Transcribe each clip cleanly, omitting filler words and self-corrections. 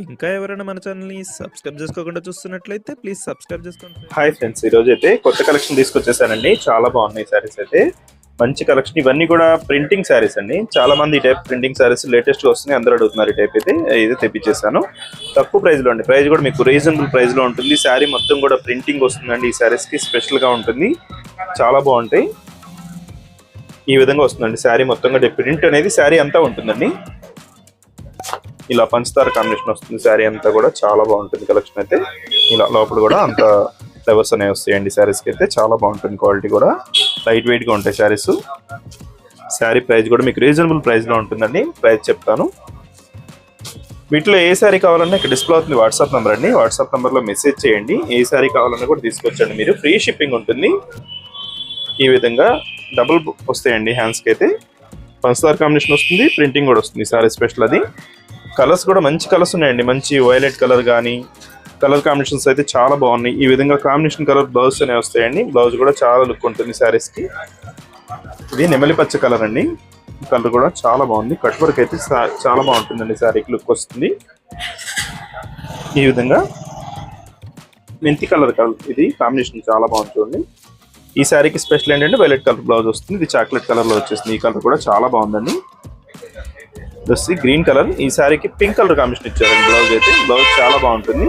ఇంకా ఎవరైనా మన ఛానల్‌ని సబ్స్క్రైబ్ చేసుకోకుండా చూస్తున్నట్లయితే ప్లీజ్ సబ్స్క్రైబ్ చేసుకోండి. హాయ్ ఫ్రెండ్స్, ఈరోజు అయితే కొత్త కలెక్షన్ తీసుకొచ్చేసానండి. చాలా బాగున్నాయి శారీస్ అయితే. మంచి కలెక్షన్. ఇవన్నీ కూడా ప్రింటింగ్ శారీస్ అండి. చాలా మంది ఈ టైప్ ప్రింటింగ్ శారీస్ లేటెస్ట్ గా వస్తున్నాయి, అందరూ అడుగుతున్నారు. ఈ టైప్ అయితే ఇది తెప్పించేసాను. తక్కువ ప్రైస్ లో అండి. ప్రైస్ కూడా మీకు రీజనబుల్ ప్రైస్ లో ఉంటుంది. శారీ మొత్తం కూడా ప్రింటింగ్ వస్తుందండి. ఈ శారీస్ కి స్పెషల్ గా ఉంటుంది. చాలా బాగుంటాయి. ఈ విధంగా వస్తుందండి శారీ మొత్తం కూడా. ప్రింట్ అనేది శారీ అంతా ఉంటుందండి. ఇలా పంచదార కాంబినేషన్ వస్తుంది శారీ అంతా కూడా. చాలా బాగుంటుంది కలెక్షన్ అయితే. ఇలా లోపల కూడా అంత ఫ్లవర్స్ అనేవి వస్తాయండి శారీస్కి అయితే. చాలా బాగుంటుంది. క్వాలిటీ కూడా లైట్ వెయిట్ గా ఉంటాయి శారీస్. శారీ ప్రైస్ కూడా మీకు రీజనబుల్ ప్రైస్ లో ఉంటుందండి. ప్రైస్ చెప్తాను. వీటిలో ఏ శారీ కావాలన్నా ఇక్కడ డిస్ప్లే అవుతుంది వాట్సాప్ నెంబర్ అండి. వాట్సాప్ నెంబర్ లో మెసేజ్ చేయండి. ఏ శారీ కావాలన్నా కూడా తీసుకొచ్చండి మీరు. ఫ్రీ షిప్పింగ్ ఉంటుంది. ఈ విధంగా డబుల్ వస్తాయండి హ్యాండ్స్కి అయితే. పంచదార కాంబినేషన్ వస్తుంది, ప్రింటింగ్ కూడా వస్తుంది శారీ స్పెషల్. అది కలర్స్ కూడా మంచి కలర్స్ ఉన్నాయండి. మంచి వైలెట్ కలర్ కానీ కలర్ కాంబినేషన్స్ అయితే చాలా బాగున్నాయి. ఈ విధంగా కాంబినేషన్ కలర్ బ్లౌజ్ అనేవి వస్తాయండి. బ్లౌజ్ కూడా చాలా లుక్ ఉంటుంది శారీస్ కి. ఇది నెమలి పచ్చ కలర్ అండి. కలర్ కూడా చాలా బాగుంది. కట్ వర్క్ అయితే చాలా బాగుంటుందండి. శారీకి లుక్ వస్తుంది. ఈ విధంగా మెంతి కలర్ ఇది కాంబినేషన్ చాలా బాగుంది చూడండి. ఈ శారీకి స్పెషల్ ఏంటంటే వైలెట్ కలర్ బ్లౌజ్ వస్తుంది. ఇది చాక్లెట్ కలర్ లో వచ్చేసింది. ఈ కలర్ కూడా చాలా బాగుందండి. Green colour. ఈ శారీకి పింక్ కలర్ కాంబినేషన్ ఇచ్చారండి. బ్లౌజ్ అయితే బ్లౌజ్ చాలా బాగుంటుంది.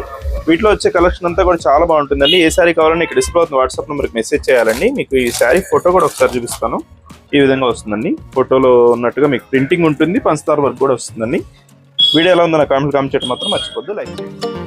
వీటిలో వచ్చే కలెక్షన్ అంతా కూడా చాలా బాగుంటుందండి. ఏ శారీ కావాలని ఇక్కడ డిస్ప్లే అవుతుంది వాట్సాప్ నెంబర్కి మెసేజ్ చేయాలండి. మీకు ఈ శారీ ఫోటో కూడా ఒకసారి చూపిస్తాను. ఈ విధంగా వస్తుందండి. ఫోటోలో ఉన్నట్టుగా మీకు ప్రింటింగ్ ఉంటుంది. పంచదార వర్క్ కూడా వస్తుందండి. వీడియో ఎలా ఉందో నా కామెంట్ చేయడం మాత్రం మర్చిపోద్దు. లైక్ చేయండి.